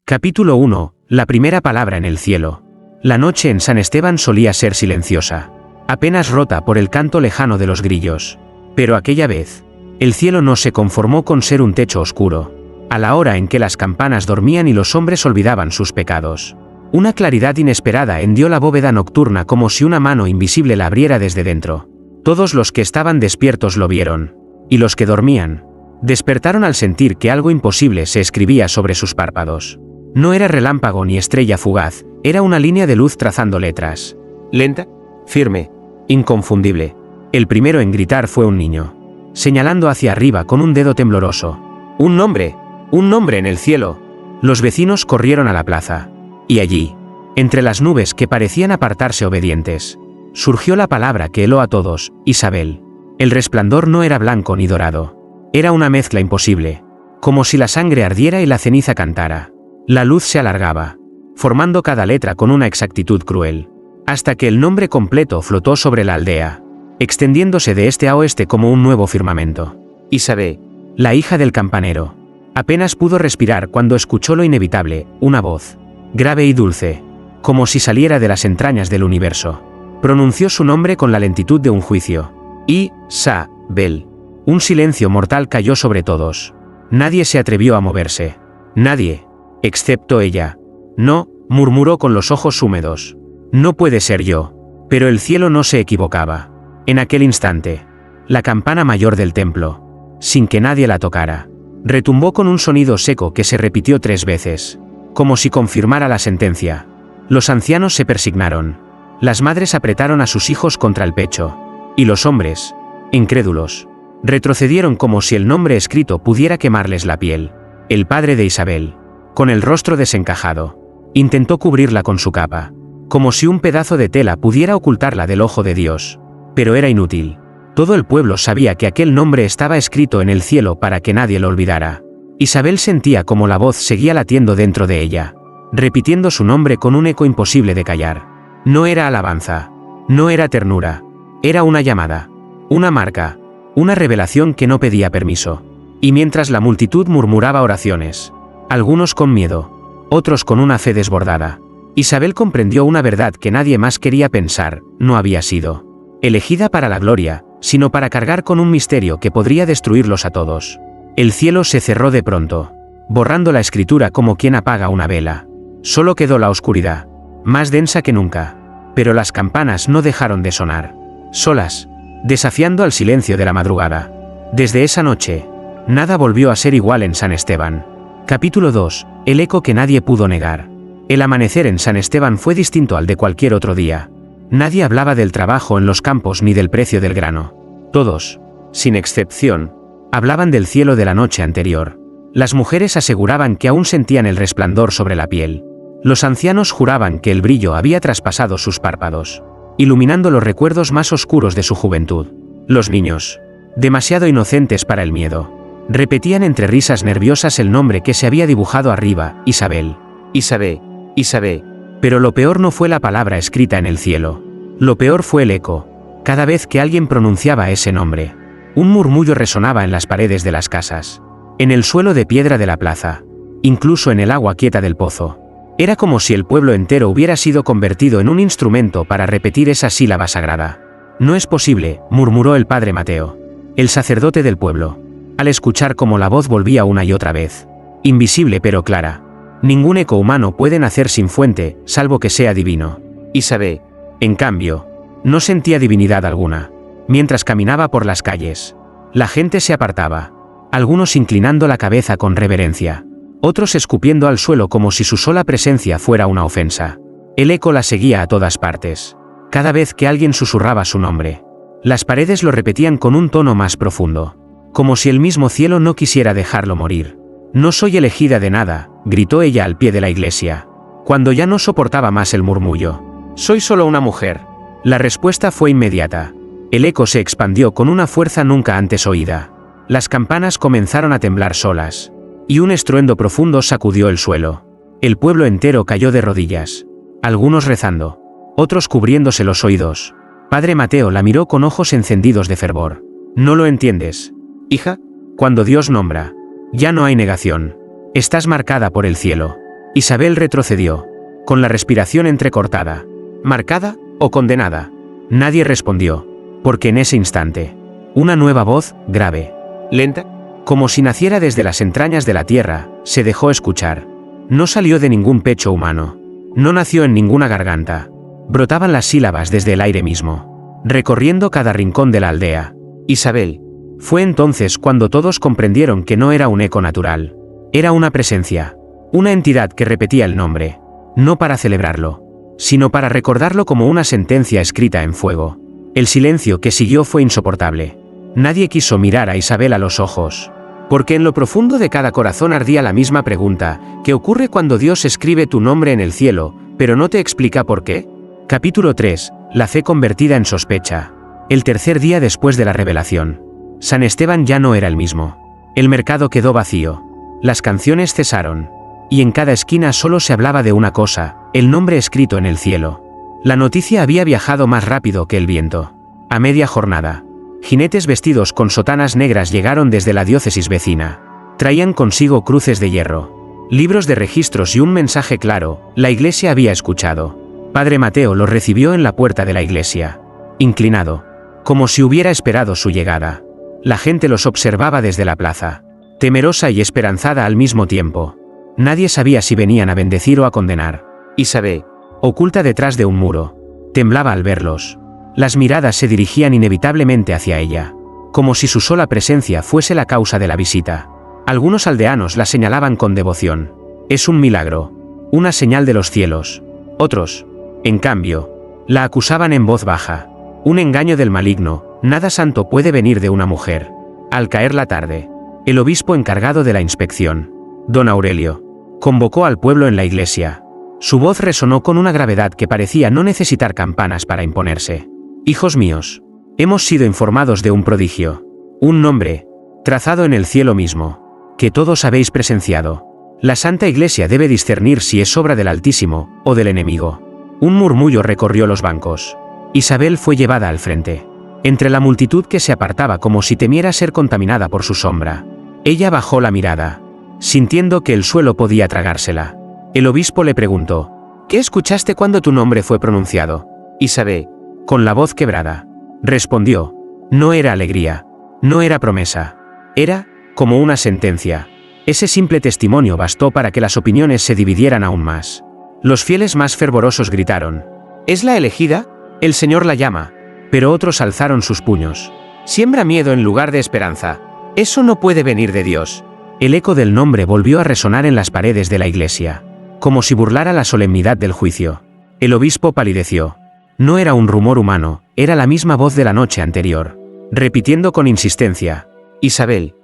Capítulo 1. La primera palabra en el cielo. La noche en San Esteban solía ser silenciosa, apenas rota por el canto lejano de los grillos. Pero aquella vez, el cielo no se conformó con ser un techo oscuro. A la hora en que las campanas dormían y los hombres olvidaban sus pecados, una claridad inesperada hendió la bóveda nocturna como si una mano invisible la abriera desde dentro. Todos los que estaban despiertos lo vieron, y los que dormían despertaron al sentir que algo imposible se escribía sobre sus párpados. No era relámpago ni estrella fugaz, era una línea de luz trazando letras. Lenta, firme, inconfundible. El primero en gritar fue un niño, señalando hacia arriba con un dedo tembloroso. ¡Un nombre en el cielo! Los vecinos corrieron a la plaza. Y allí, entre las nubes que parecían apartarse obedientes, surgió la palabra que heló a todos: Isabel. El resplandor no era blanco ni dorado. Era una mezcla imposible, como si la sangre ardiera y la ceniza cantara. La luz se alargaba, formando cada letra con una exactitud cruel, hasta que el nombre completo flotó sobre la aldea, extendiéndose de este a oeste como un nuevo firmamento. Isabel, la hija del campanero, apenas pudo respirar cuando escuchó lo inevitable: una voz, grave y dulce, como si saliera de las entrañas del universo. Pronunció su nombre con la lentitud de un juicio. Isabel. Un silencio mortal cayó sobre todos. Nadie se atrevió a moverse. Nadie, excepto ella. No, murmuró con los ojos húmedos. No puede ser yo. Pero el cielo no se equivocaba. En aquel instante, la campana mayor del templo, sin que nadie la tocara, retumbó con un sonido seco que se repitió 3 veces, como si confirmara la sentencia. Los ancianos se persignaron. Las madres apretaron a sus hijos contra el pecho. Y los hombres, incrédulos, retrocedieron como si el nombre escrito pudiera quemarles la piel. El padre de Isabel, con el rostro desencajado, intentó cubrirla con su capa, como si un pedazo de tela pudiera ocultarla del ojo de Dios. Pero era inútil. Todo el pueblo sabía que aquel nombre estaba escrito en el cielo para que nadie lo olvidara. Isabel sentía como la voz seguía latiendo dentro de ella, repitiendo su nombre con un eco imposible de callar. No era alabanza, no era ternura, era una llamada, una marca, una revelación que no pedía permiso. Y mientras la multitud murmuraba oraciones, algunos con miedo, otros con una fe desbordada, Isabel comprendió una verdad que nadie más quería pensar: no había sido elegida para la gloria, sino para cargar con un misterio que podría destruirlos a todos. El cielo se cerró de pronto, borrando la escritura como quien apaga una vela. Solo quedó la oscuridad, más densa que nunca. Pero las campanas no dejaron de sonar, solas, desafiando al silencio de la madrugada. Desde esa noche, nada volvió a ser igual en San Esteban. Capítulo 2. El eco que nadie pudo negar. El amanecer en San Esteban fue distinto al de cualquier otro día. Nadie hablaba del trabajo en los campos ni del precio del grano. Todos, sin excepción, hablaban del cielo de la noche anterior. Las mujeres aseguraban que aún sentían el resplandor sobre la piel. Los ancianos juraban que el brillo había traspasado sus párpados, iluminando los recuerdos más oscuros de su juventud. Los niños, demasiado inocentes para el miedo, repetían entre risas nerviosas el nombre que se había dibujado arriba: Isabel. Isabel, Isabel. Pero lo peor no fue la palabra escrita en el cielo. Lo peor fue el eco. Cada vez que alguien pronunciaba ese nombre, un murmullo resonaba en las paredes de las casas, en el suelo de piedra de la plaza, incluso en el agua quieta del pozo. Era como si el pueblo entero hubiera sido convertido en un instrumento para repetir esa sílaba sagrada. No es posible, murmuró el padre Mateo, el sacerdote del pueblo, al escuchar cómo la voz volvía una y otra vez, invisible pero clara. Ningún eco humano puede nacer sin fuente, salvo que sea divino. Isabel, en cambio, no sentía divinidad alguna. Mientras caminaba por las calles, la gente se apartaba, algunos inclinando la cabeza con reverencia, otros escupiendo al suelo como si su sola presencia fuera una ofensa. El eco la seguía a todas partes. Cada vez que alguien susurraba su nombre, las paredes lo repetían con un tono más profundo, como si el mismo cielo no quisiera dejarlo morir. No soy elegida de nada, gritó ella al pie de la iglesia, cuando ya no soportaba más el murmullo. Soy solo una mujer. La respuesta fue inmediata. El eco se expandió con una fuerza nunca antes oída. Las campanas comenzaron a temblar solas, y un estruendo profundo sacudió el suelo. El pueblo entero cayó de rodillas, algunos rezando, otros cubriéndose los oídos. Padre Mateo la miró con ojos encendidos de fervor. ¿No lo entiendes, hija? Cuando Dios nombra, ya no hay negación. Estás marcada por el cielo. Isabel retrocedió, con la respiración entrecortada. ¿Marcada o condenada? Nadie respondió, porque en ese instante, una nueva voz, grave, lenta, como si naciera desde las entrañas de la tierra, se dejó escuchar. No salió de ningún pecho humano. No nació en ninguna garganta. Brotaban las sílabas desde el aire mismo, recorriendo cada rincón de la aldea. Isabel. Fue entonces cuando todos comprendieron que no era un eco natural. Era una presencia, una entidad que repetía el nombre, no para celebrarlo, sino para recordarlo como una sentencia escrita en fuego. El silencio que siguió fue insoportable. Nadie quiso mirar a Isabel a los ojos, porque en lo profundo de cada corazón ardía la misma pregunta: ¿qué ocurre cuando Dios escribe tu nombre en el cielo, pero no te explica por qué? Capítulo 3. La fe convertida en sospecha. El tercer día después de la revelación. San Esteban ya no era el mismo. El mercado quedó vacío. Las canciones cesaron. Y en cada esquina solo se hablaba de una cosa: el nombre escrito en el cielo. La noticia había viajado más rápido que el viento. A media jornada, jinetes vestidos con sotanas negras llegaron desde la diócesis vecina. Traían consigo cruces de hierro, libros de registros y un mensaje claro: la iglesia había escuchado. Padre Mateo los recibió en la puerta de la iglesia, inclinado, como si hubiera esperado su llegada. La gente los observaba desde la plaza, temerosa y esperanzada al mismo tiempo. Nadie sabía si venían a bendecir o a condenar. Isabel, oculta detrás de un muro, temblaba al verlos. Las miradas se dirigían inevitablemente hacia ella, como si su sola presencia fuese la causa de la visita. Algunos aldeanos la señalaban con devoción. Es un milagro, una señal de los cielos. Otros, en cambio, la acusaban en voz baja. Un engaño del maligno: nada santo puede venir de una mujer. Al caer la tarde, el obispo encargado de la inspección, don Aurelio, convocó al pueblo en la iglesia. Su voz resonó con una gravedad que parecía no necesitar campanas para imponerse. Hijos míos, hemos sido informados de un prodigio, un nombre, trazado en el cielo mismo, que todos habéis presenciado. La Santa Iglesia debe discernir si es obra del Altísimo o del enemigo. Un murmullo recorrió los bancos. Isabel fue llevada al frente, entre la multitud que se apartaba como si temiera ser contaminada por su sombra. Ella bajó la mirada, sintiendo que el suelo podía tragársela. El obispo le preguntó: ¿qué escuchaste cuando tu nombre fue pronunciado? Isabel, con la voz quebrada, respondió: no era alegría, no era promesa, era como una sentencia. Ese simple testimonio bastó para que las opiniones se dividieran aún más. Los fieles más fervorosos gritaron: ¿es la elegida? El Señor la llama. Pero otros alzaron sus puños: siembra miedo en lugar de esperanza. Eso no puede venir de Dios. El eco del nombre volvió a resonar en las paredes de la iglesia, como si burlara la solemnidad del juicio. El obispo palideció. No era un rumor humano, era la misma voz de la noche anterior, repitiendo con insistencia: Isabel.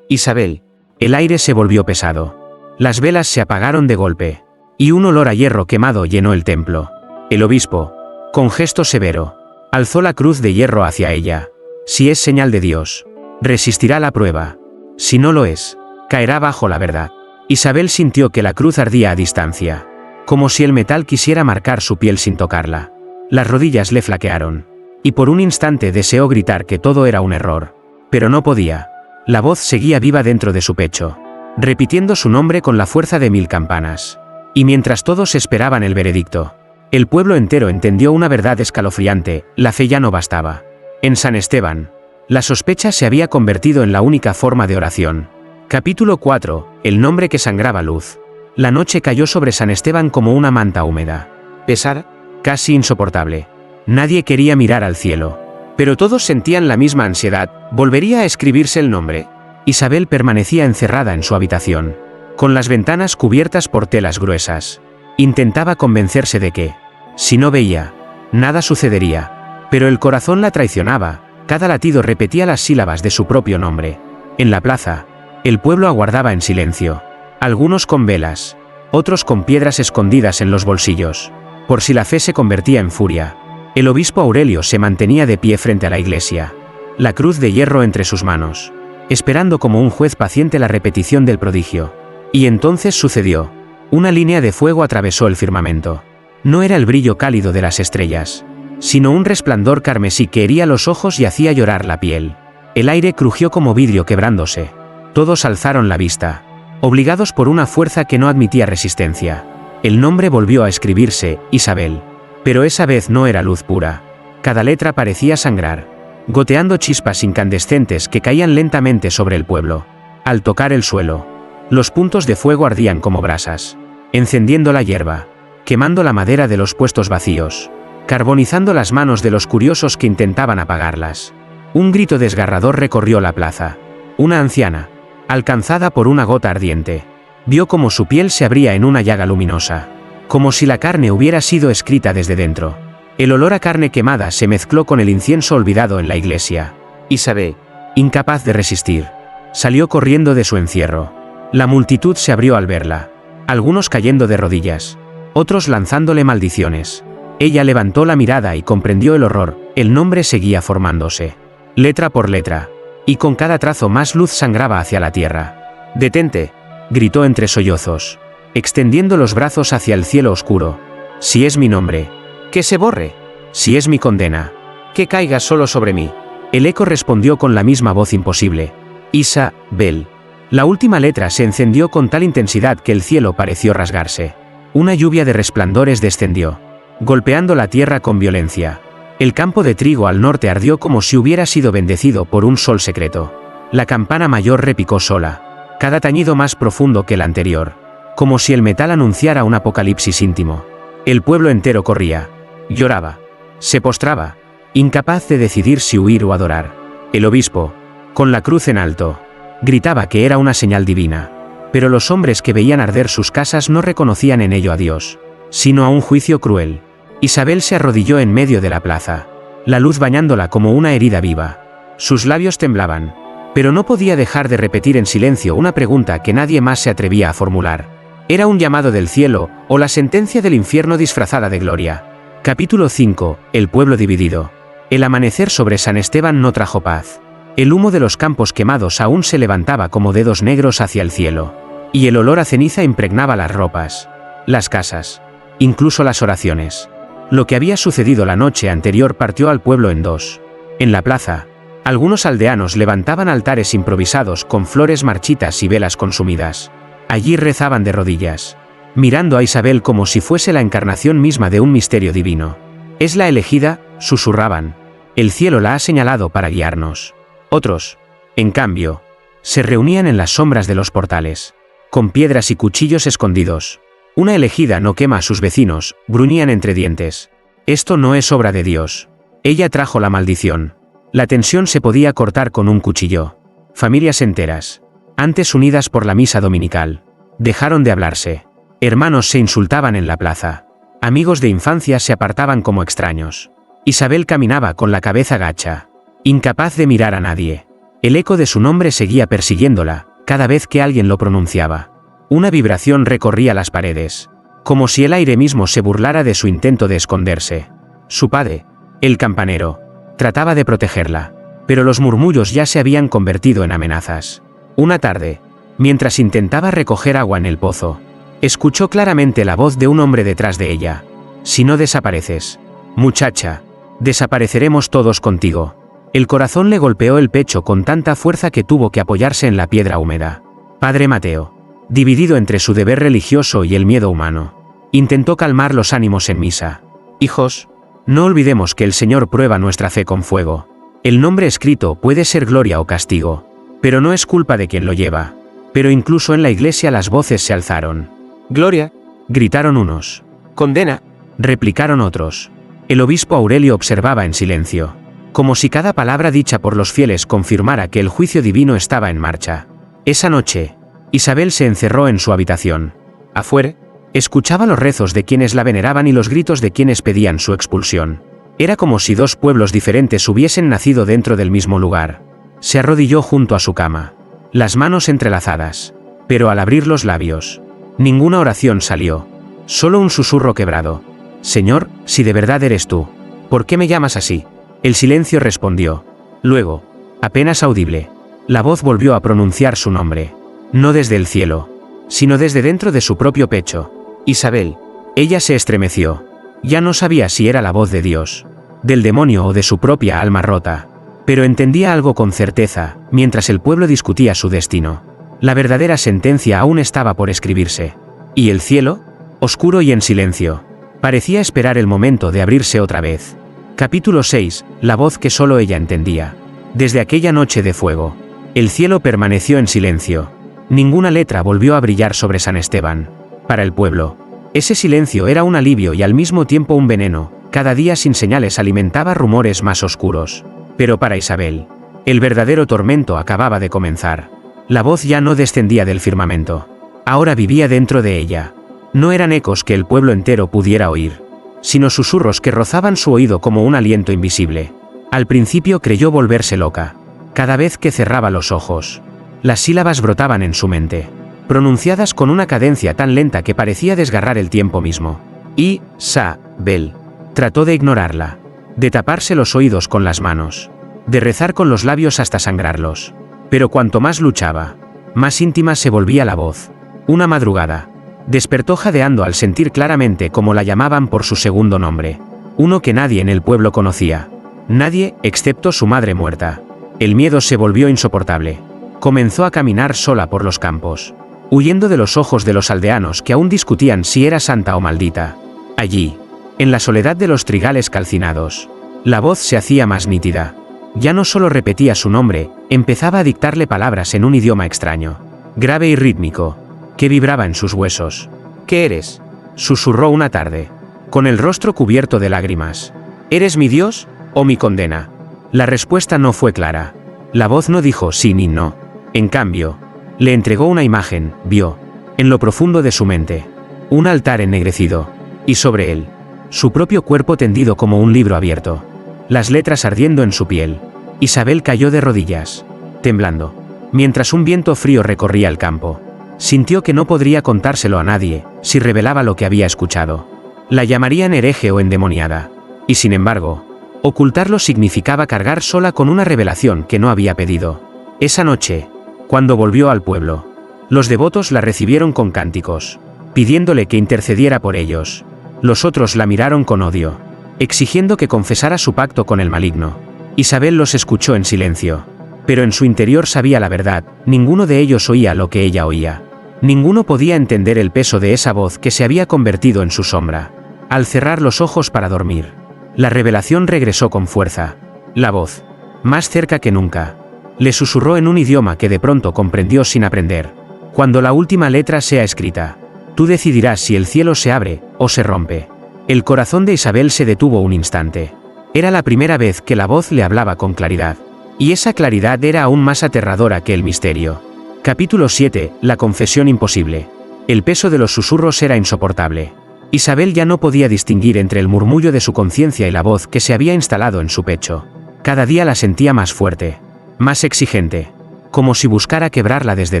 Isabel. El aire se volvió pesado. Las velas se apagaron de golpe, y un olor a hierro quemado llenó el templo. El obispo, con gesto severo, alzó la cruz de hierro hacia ella. Si es señal de Dios, resistirá la prueba. Si no lo es, caerá bajo la verdad. Isabel sintió que la cruz ardía a distancia, como si el metal quisiera marcar su piel sin tocarla. Las rodillas le flaquearon, y por un instante deseó gritar que todo era un error, pero no podía. La voz seguía viva dentro de su pecho, repitiendo su nombre con la fuerza de 1000 campanas. Y mientras todos esperaban el veredicto, el pueblo entero entendió una verdad escalofriante: la fe ya no bastaba. En San Esteban, la sospecha se había convertido en la única forma de oración. Capítulo 4. El nombre que sangraba luz. La noche cayó sobre San Esteban como una manta húmeda, pesada, casi insoportable. Nadie quería mirar al cielo, pero todos sentían la misma ansiedad: ¿volvería a escribirse el nombre? Isabel permanecía encerrada en su habitación, con las ventanas cubiertas por telas gruesas. Intentaba convencerse de que, si no veía, nada sucedería, pero el corazón la traicionaba. Cada latido repetía las sílabas de su propio nombre. En la plaza, el pueblo aguardaba en silencio, algunos con velas, otros con piedras escondidas en los bolsillos, por si la fe se convertía en furia. El obispo Aurelio se mantenía de pie frente a la iglesia, la cruz de hierro entre sus manos, esperando como un juez paciente la repetición del prodigio. Y entonces sucedió. Una línea de fuego atravesó el firmamento. No era el brillo cálido de las estrellas, sino un resplandor carmesí que hería los ojos y hacía llorar la piel. El aire crujió como vidrio quebrándose. Todos alzaron la vista. obligados por una fuerza que no admitía resistencia. El nombre volvió a escribirse, Isabel. Pero esa vez no era luz pura. Cada letra parecía sangrar, goteando chispas incandescentes que caían lentamente sobre el pueblo. Al tocar el suelo, los puntos de fuego ardían como brasas, encendiendo la hierba, quemando la madera de los puestos vacíos, carbonizando las manos de los curiosos que intentaban apagarlas. Un grito desgarrador recorrió la plaza. Una anciana, alcanzada por una gota ardiente, vio como su piel se abría en una llaga luminosa, como si la carne hubiera sido escrita desde dentro. El olor a carne quemada se mezcló con el incienso olvidado en la iglesia. Isabel, incapaz de resistir, salió corriendo de su encierro. La multitud se abrió al verla, algunos cayendo de rodillas, otros lanzándole maldiciones. Ella levantó la mirada y comprendió el horror. El nombre seguía formándose, letra por letra, y con cada trazo más luz sangraba hacia la tierra. «Detente», gritó entre sollozos, extendiendo los brazos hacia el cielo oscuro. «Si es mi nombre, que se borre. Si es mi condena, que caiga solo sobre mí». El eco respondió con la misma voz imposible. «Isabel». La última letra se encendió con tal intensidad que el cielo pareció rasgarse. Una lluvia de resplandores descendió, golpeando la tierra con violencia. El campo de trigo al norte ardió como si hubiera sido bendecido por un sol secreto. La campana mayor repicó sola, cada tañido más profundo que el anterior, como si el metal anunciara un apocalipsis íntimo. El pueblo entero corría, lloraba, se postraba, incapaz de decidir si huir o adorar. El obispo, con la cruz en alto, gritaba que era una señal divina, pero los hombres que veían arder sus casas no reconocían en ello a Dios, sino a un juicio cruel. Isabel se arrodilló en medio de la plaza, la luz bañándola como una herida viva. Sus labios temblaban, pero no podía dejar de repetir en silencio una pregunta que nadie más se atrevía a formular. ¿Era un llamado del cielo, o la sentencia del infierno disfrazada de gloria? Capítulo 5. El pueblo dividido. El amanecer sobre San Esteban no trajo paz. El humo de los campos quemados aún se levantaba como dedos negros hacia el cielo, y el olor a ceniza impregnaba las ropas, las casas, incluso las oraciones. Lo que había sucedido la noche anterior partió al pueblo en dos. En la plaza, algunos aldeanos levantaban altares improvisados con flores marchitas y velas consumidas. Allí rezaban de rodillas, mirando a Isabel como si fuese la encarnación misma de un misterio divino. «Es la elegida», susurraban. «El cielo la ha señalado para guiarnos». Otros, en cambio, se reunían en las sombras de los portales, con piedras y cuchillos escondidos. «Una elegida no quema a sus vecinos», gruñían entre dientes. «Esto no es obra de Dios. Ella trajo la maldición». La tensión se podía cortar con un cuchillo. Familias enteras, antes unidas por la misa dominical, dejaron de hablarse. Hermanos se insultaban en la plaza. Amigos de infancia se apartaban como extraños. Isabel caminaba con la cabeza gacha, incapaz de mirar a nadie. El eco de su nombre seguía persiguiéndola, cada vez que alguien lo pronunciaba. Una vibración recorría las paredes, como si el aire mismo se burlara de su intento de esconderse. Su padre, el campanero, trataba de protegerla, pero los murmullos ya se habían convertido en amenazas. Una tarde, mientras intentaba recoger agua en el pozo, escuchó claramente la voz de un hombre detrás de ella. «Si no desapareces, muchacha, desapareceremos todos contigo». El corazón le golpeó el pecho con tanta fuerza que tuvo que apoyarse en la piedra húmeda. Padre Mateo, dividido entre su deber religioso y el miedo humano, intentó calmar los ánimos en misa. «Hijos, no olvidemos que el Señor prueba nuestra fe con fuego. El nombre escrito puede ser gloria o castigo, pero no es culpa de quien lo lleva». Pero incluso en la iglesia las voces se alzaron. «Gloria», gritaron unos. «Condena», replicaron otros. El obispo Aurelio observaba en silencio, como si cada palabra dicha por los fieles confirmara que el juicio divino estaba en marcha. Esa noche, Isabel se encerró en su habitación. Afuera, escuchaba los rezos de quienes la veneraban y los gritos de quienes pedían su expulsión. Era como si dos pueblos diferentes hubiesen nacido dentro del mismo lugar. Se arrodilló junto a su cama, las manos entrelazadas, pero al abrir los labios, ninguna oración salió, solo un susurro quebrado. «Señor, si de verdad eres tú, ¿por qué me llamas así?». El silencio respondió. Luego, apenas audible, la voz volvió a pronunciar su nombre, no desde el cielo, sino desde dentro de su propio pecho. «Isabel». Ella se estremeció. Ya no sabía si era la voz de Dios, del demonio o de su propia alma rota, pero entendía algo con certeza, mientras el pueblo discutía su destino. La verdadera sentencia aún estaba por escribirse. ¿Y el cielo? Oscuro y en silencio. Parecía esperar el momento de abrirse otra vez. Capítulo 6. La voz que solo ella entendía. Desde aquella noche de fuego, el cielo permaneció en silencio. Ninguna letra volvió a brillar sobre San Esteban. Para el pueblo, ese silencio era un alivio y al mismo tiempo un veneno. Cada día sin señales alimentaba rumores más oscuros. Pero para Isabel, el verdadero tormento acababa de comenzar. La voz ya no descendía del firmamento. Ahora vivía dentro de ella. No eran ecos que el pueblo entero pudiera oír, sino susurros que rozaban su oído como un aliento invisible. Al principio creyó volverse loca. Cada vez que cerraba los ojos, las sílabas brotaban en su mente, pronunciadas con una cadencia tan lenta que parecía desgarrar el tiempo mismo. Isabel. Trató de ignorarla, de taparse los oídos con las manos, de rezar con los labios hasta sangrarlos. Pero cuanto más luchaba, más íntima se volvía la voz. Una madrugada, despertó jadeando al sentir claramente cómo la llamaban por su segundo nombre. Uno que nadie en el pueblo conocía. Nadie, excepto su madre muerta. El miedo se volvió insoportable. Comenzó a caminar sola por los campos, huyendo de los ojos de los aldeanos que aún discutían si era santa o maldita. Allí, en la soledad de los trigales calcinados, la voz se hacía más nítida. Ya no solo repetía su nombre, empezaba a dictarle palabras en un idioma extraño, grave y rítmico, que vibraba en sus huesos. ¿Qué eres?, susurró una tarde, con el rostro cubierto de lágrimas. ¿Eres mi Dios o mi condena? La respuesta no fue clara. La voz no dijo sí ni no. En cambio, le entregó una imagen. Vio, en lo profundo de su mente, un altar ennegrecido, y sobre él, su propio cuerpo tendido como un libro abierto, las letras ardiendo en su piel. Isabel cayó de rodillas, temblando, mientras un viento frío recorría el campo. Sintió que no podría contárselo a nadie, si revelaba lo que había escuchado. La llamarían hereje o endemoniada. Y sin embargo, ocultarlo significaba cargar sola con una revelación que no había pedido. Esa noche, cuando volvió al pueblo, los devotos la recibieron con cánticos, pidiéndole que intercediera por ellos. Los otros la miraron con odio, exigiendo que confesara su pacto con el maligno. Isabel los escuchó en silencio, pero en su interior sabía la verdad. Ninguno de ellos oía lo que ella oía. Ninguno podía entender el peso de esa voz que se había convertido en su sombra. Al cerrar los ojos para dormir, la revelación regresó con fuerza. La voz, más cerca que nunca, le susurró en un idioma que de pronto comprendió sin aprender. Cuando la última letra sea escrita, tú decidirás si el cielo se abre o se rompe. El corazón de Isabel se detuvo un instante. Era la primera vez que la voz le hablaba con claridad. Y esa claridad era aún más aterradora que el misterio. Capítulo 7. La confesión imposible. El peso de los susurros era insoportable. Isabel ya no podía distinguir entre el murmullo de su conciencia y la voz que se había instalado en su pecho. Cada día la sentía más fuerte, más exigente, como si buscara quebrarla desde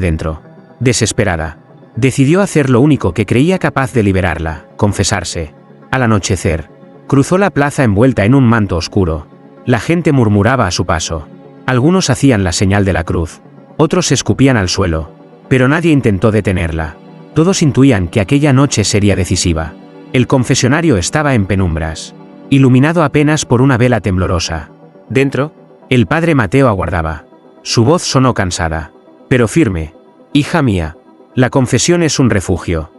dentro. Desesperada, decidió hacer lo único que creía capaz de liberarla: confesarse. Al anochecer, cruzó la plaza envuelta en un manto oscuro. La gente murmuraba a su paso. Algunos hacían la señal de la cruz, otros escupían al suelo, pero nadie intentó detenerla. Todos intuían que aquella noche sería decisiva. El confesionario estaba en penumbras, iluminado apenas por una vela temblorosa. Dentro, el padre Mateo aguardaba. Su voz sonó cansada, pero firme. Hija mía, la confesión es un refugio.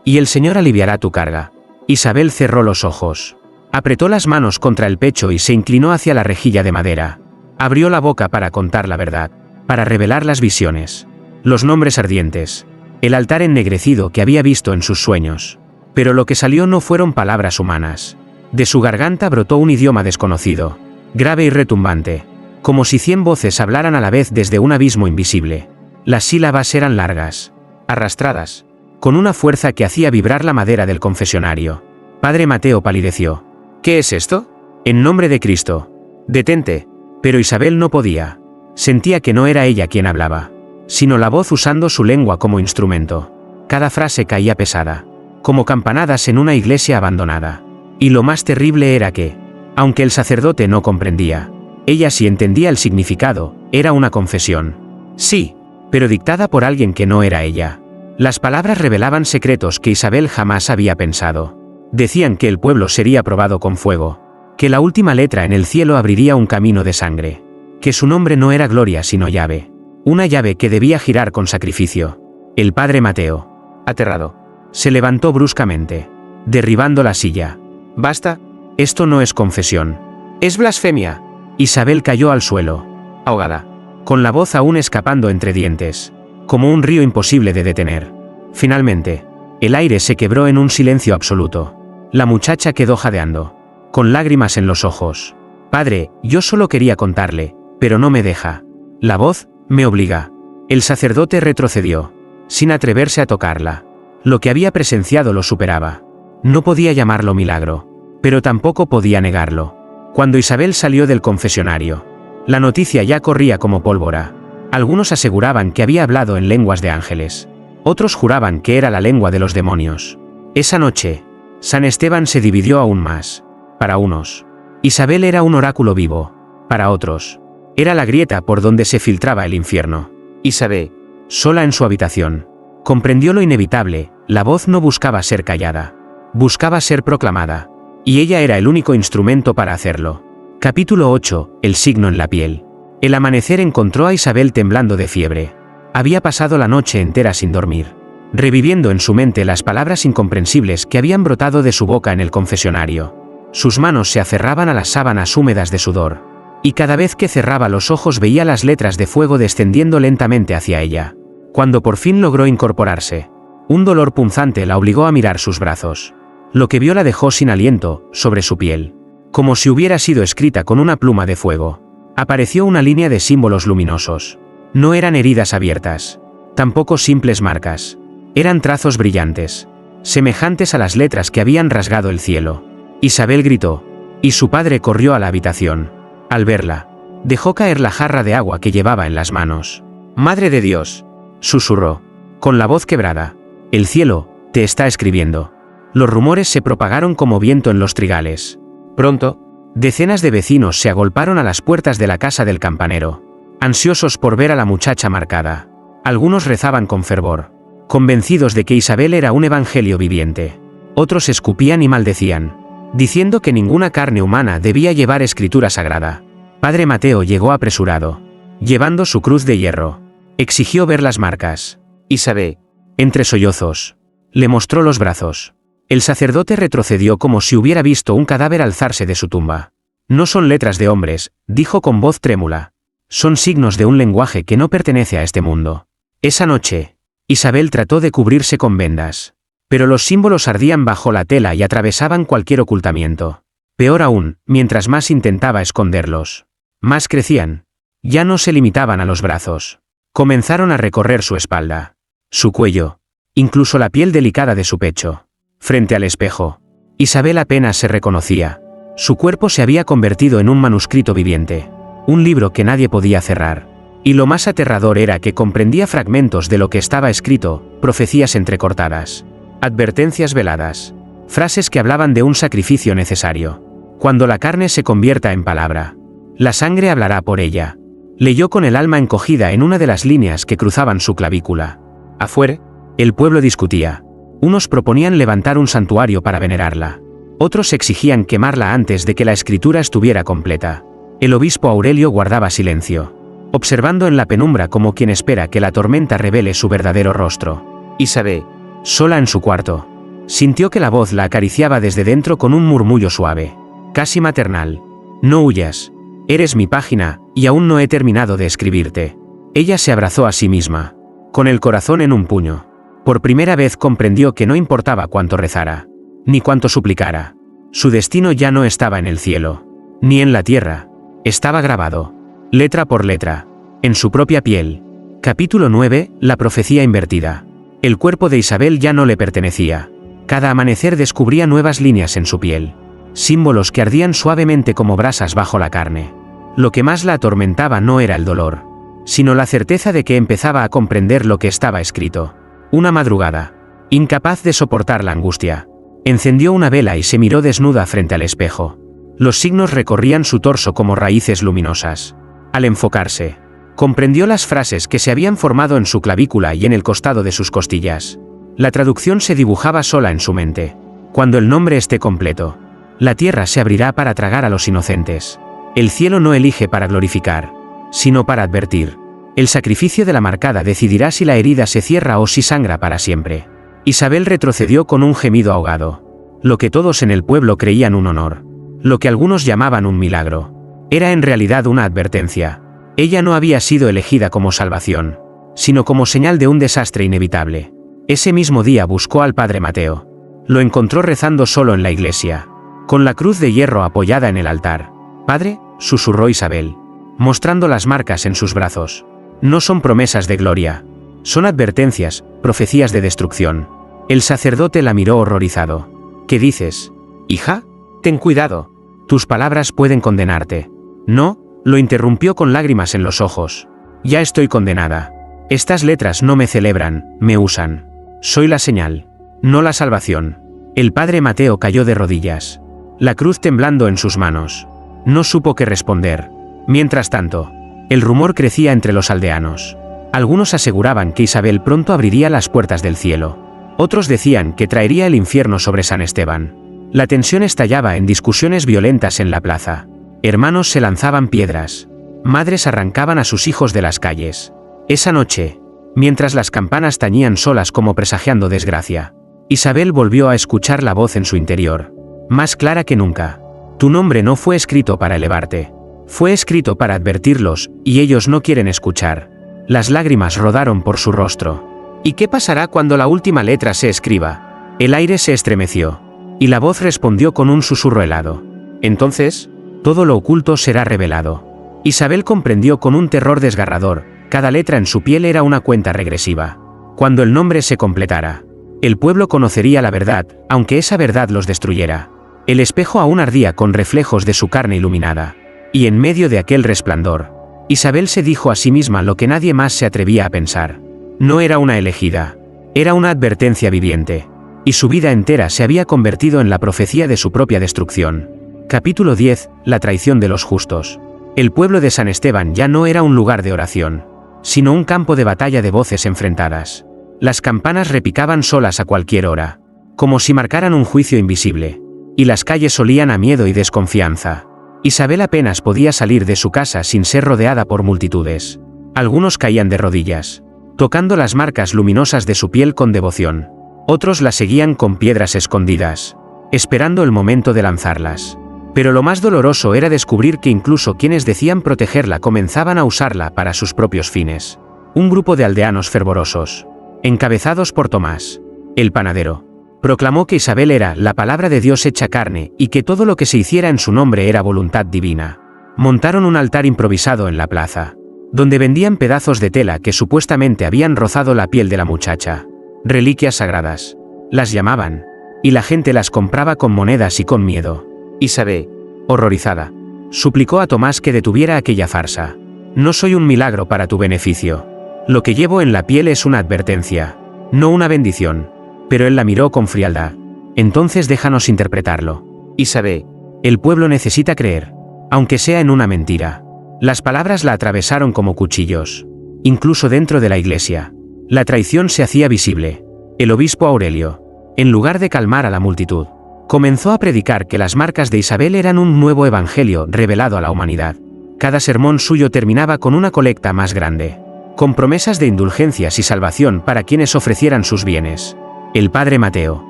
Y el Señor aliviará tu carga. Isabel cerró los ojos, apretó las manos contra el pecho y se inclinó hacia la rejilla de madera. Abrió la boca para contar la verdad, para revelar las visiones, los nombres ardientes, el altar ennegrecido que había visto en sus sueños. Pero lo que salió no fueron palabras humanas. De su garganta brotó un idioma desconocido, grave y retumbante, como si 100 voces hablaran a la vez desde un abismo invisible. Las sílabas eran largas, arrastradas, con una fuerza que hacía vibrar la madera del confesionario. Padre Mateo palideció. ¿Qué es esto? En nombre de Cristo, detente. Pero Isabel no podía. Sentía que no era ella quien hablaba, sino la voz usando su lengua como instrumento. Cada frase caía pesada, como campanadas en una iglesia abandonada. Y lo más terrible era que, aunque el sacerdote no comprendía, ella sí entendía el significado. Era una confesión. Sí, pero dictada por alguien que no era ella. Las palabras revelaban secretos que Isabel jamás había pensado. Decían que el pueblo sería probado con fuego, que la última letra en el cielo abriría un camino de sangre, que su nombre no era Gloria sino Llave, Una llave que debía girar con sacrificio. El padre Mateo, aterrado, se levantó bruscamente, derribando la silla. «Basta, esto no es confesión. Es blasfemia». Isabel cayó al suelo, ahogada, con la voz aún escapando entre dientes, como un río imposible de detener. Finalmente, el aire se quebró en un silencio absoluto. La muchacha quedó jadeando, con lágrimas en los ojos. «Padre, yo solo quería contarle, pero no me deja. La voz me obliga». El sacerdote retrocedió, sin atreverse a tocarla. Lo que había presenciado lo superaba. No podía llamarlo milagro, pero tampoco podía negarlo. Cuando Isabel salió del confesionario, la noticia ya corría como pólvora. Algunos aseguraban que había hablado en lenguas de ángeles. Otros juraban que era la lengua de los demonios. Esa noche, San Esteban se dividió aún más. Para unos, Isabel era un oráculo vivo. Para otros, era la grieta por donde se filtraba el infierno. Isabel, sola en su habitación, comprendió lo inevitable. La voz no buscaba ser callada, buscaba ser proclamada. Y ella era el único instrumento para hacerlo. Capítulo 8. El signo en la piel. El amanecer encontró a Isabel temblando de fiebre. Había pasado la noche entera sin dormir, reviviendo en su mente las palabras incomprensibles que habían brotado de su boca en el confesionario. Sus manos se aferraban a las sábanas húmedas de sudor, y cada vez que cerraba los ojos veía las letras de fuego descendiendo lentamente hacia ella. Cuando por fin logró incorporarse, un dolor punzante la obligó a mirar sus brazos. Lo que vio la dejó sin aliento, sobre su piel, como si hubiera sido escrita con una pluma de fuego. Apareció una línea de símbolos luminosos. No eran heridas abiertas, tampoco simples marcas. Eran trazos brillantes, semejantes a las letras que habían rasgado el cielo. Isabel gritó, y su padre corrió a la habitación. Al verla, dejó caer la jarra de agua que llevaba en las manos. «Madre de Dios», susurró, con la voz quebrada, «el cielo te está escribiendo». Los rumores se propagaron como viento en los trigales. Pronto, decenas de vecinos se agolparon a las puertas de la casa del campanero, ansiosos por ver a la muchacha marcada. Algunos rezaban con fervor, convencidos de que Isabel era un evangelio viviente. Otros escupían y maldecían, diciendo que ninguna carne humana debía llevar escritura sagrada. Padre Mateo llegó apresurado, llevando su cruz de hierro. Exigió ver las marcas. Isabel, entre sollozos, le mostró los brazos. El sacerdote retrocedió como si hubiera visto un cadáver alzarse de su tumba. «No son letras de hombres», dijo con voz trémula. «Son signos de un lenguaje que no pertenece a este mundo». Esa noche, Isabel trató de cubrirse con vendas, pero los símbolos ardían bajo la tela y atravesaban cualquier ocultamiento. Peor aún, mientras más intentaba esconderlos, más crecían. Ya no se limitaban a los brazos. Comenzaron a recorrer su espalda, su cuello, incluso la piel delicada de su pecho. Frente al espejo, Isabel apenas se reconocía. Su cuerpo se había convertido en un manuscrito viviente, un libro que nadie podía cerrar. Y lo más aterrador era que comprendía fragmentos de lo que estaba escrito, profecías entrecortadas, advertencias veladas, frases que hablaban de un sacrificio necesario. Cuando la carne se convierta en palabra, la sangre hablará por ella. Leyó con el alma encogida en una de las líneas que cruzaban su clavícula. Afuera, el pueblo discutía. Unos proponían levantar un santuario para venerarla. Otros exigían quemarla antes de que la escritura estuviera completa. El obispo Aurelio guardaba silencio, observando en la penumbra como quien espera que la tormenta revele su verdadero rostro. Isabel, sola en su cuarto, sintió que la voz la acariciaba desde dentro con un murmullo suave, casi maternal. «No huyas. Eres mi página, y aún no he terminado de escribirte». Ella se abrazó a sí misma, con el corazón en un puño. Por primera vez comprendió que no importaba cuánto rezara, ni cuánto suplicara. Su destino ya no estaba en el cielo, ni en la tierra. Estaba grabado, letra por letra, en su propia piel. Capítulo 9. La profecía invertida. El cuerpo de Isabel ya no le pertenecía. Cada amanecer descubría nuevas líneas en su piel, símbolos que ardían suavemente como brasas bajo la carne. Lo que más la atormentaba no era el dolor, sino la certeza de que empezaba a comprender lo que estaba escrito. Una madrugada, incapaz de soportar la angustia, encendió una vela y se miró desnuda frente al espejo. Los signos recorrían su torso como raíces luminosas. Al enfocarse, comprendió las frases que se habían formado en su clavícula y en el costado de sus costillas. La traducción se dibujaba sola en su mente. Cuando el nombre esté completo, la tierra se abrirá para tragar a los inocentes. El cielo no elige para glorificar, sino para advertir. El sacrificio de la marcada decidirá si la herida se cierra o si sangra para siempre. Isabel retrocedió con un gemido ahogado. Lo que todos en el pueblo creían un honor, lo que algunos llamaban un milagro, era en realidad una advertencia. Ella no había sido elegida como salvación, sino como señal de un desastre inevitable. Ese mismo día buscó al padre Mateo. Lo encontró rezando solo en la iglesia, con la cruz de hierro apoyada en el altar. «Padre», susurró Isabel, mostrando las marcas en sus brazos. «No son promesas de gloria. Son advertencias, profecías de destrucción». El sacerdote la miró horrorizado. «¿Qué dices, hija? Ten cuidado. Tus palabras pueden condenarte». «No», lo interrumpió con lágrimas en los ojos. «Ya estoy condenada. Estas letras no me celebran, me usan. Soy la señal, no la salvación». El padre Mateo cayó de rodillas, la cruz temblando en sus manos. No supo qué responder. Mientras tanto, el rumor crecía entre los aldeanos. Algunos aseguraban que Isabel pronto abriría las puertas del cielo. Otros decían que traería el infierno sobre San Esteban. La tensión estallaba en discusiones violentas en la plaza. Hermanos se lanzaban piedras. Madres arrancaban a sus hijos de las calles. Esa noche, mientras las campanas tañían solas como presagiando desgracia, Isabel volvió a escuchar la voz en su interior, más clara que nunca. «Tu nombre no fue escrito para elevarte. Fue escrito para advertirlos, y ellos no quieren escuchar». Las lágrimas rodaron por su rostro. «¿Y qué pasará cuando la última letra se escriba?» El aire se estremeció, y la voz respondió con un susurro helado. «Entonces, todo lo oculto será revelado». Isabel comprendió con un terror desgarrador. Cada letra en su piel era una cuenta regresiva. Cuando el nombre se completara, el pueblo conocería la verdad, aunque esa verdad los destruyera. El espejo aún ardía con reflejos de su carne iluminada. Y en medio de aquel resplandor, Isabel se dijo a sí misma lo que nadie más se atrevía a pensar. No era una elegida, era una advertencia viviente. Y su vida entera se había convertido en la profecía de su propia destrucción. Capítulo 10. La traición de los justos. El pueblo de San Esteban ya no era un lugar de oración, sino un campo de batalla de voces enfrentadas. Las campanas repicaban solas a cualquier hora, como si marcaran un juicio invisible. Y las calles olían a miedo y desconfianza. Isabel apenas podía salir de su casa sin ser rodeada por multitudes. Algunos caían de rodillas, tocando las marcas luminosas de su piel con devoción. Otros la seguían con piedras escondidas, esperando el momento de lanzarlas. Pero lo más doloroso era descubrir que incluso quienes decían protegerla comenzaban a usarla para sus propios fines. Un grupo de aldeanos fervorosos, encabezados por Tomás, el panadero, proclamó que Isabel era la palabra de Dios hecha carne y que todo lo que se hiciera en su nombre era voluntad divina. Montaron un altar improvisado en la plaza, donde vendían pedazos de tela que supuestamente habían rozado la piel de la muchacha. Reliquias sagradas, las llamaban, y la gente las compraba con monedas y con miedo. Isabel, horrorizada, suplicó a Tomás que detuviera aquella farsa. «No soy un milagro para tu beneficio. Lo que llevo en la piel es una advertencia, no una bendición». Pero él la miró con frialdad. «Entonces déjanos interpretarlo. Isabel, el pueblo necesita creer, aunque sea en una mentira». Las palabras la atravesaron como cuchillos. Incluso dentro de la iglesia, la traición se hacía visible. El obispo Aurelio, en lugar de calmar a la multitud, comenzó a predicar que las marcas de Isabel eran un nuevo evangelio revelado a la humanidad. Cada sermón suyo terminaba con una colecta más grande, con promesas de indulgencias y salvación para quienes ofrecieran sus bienes. El padre Mateo,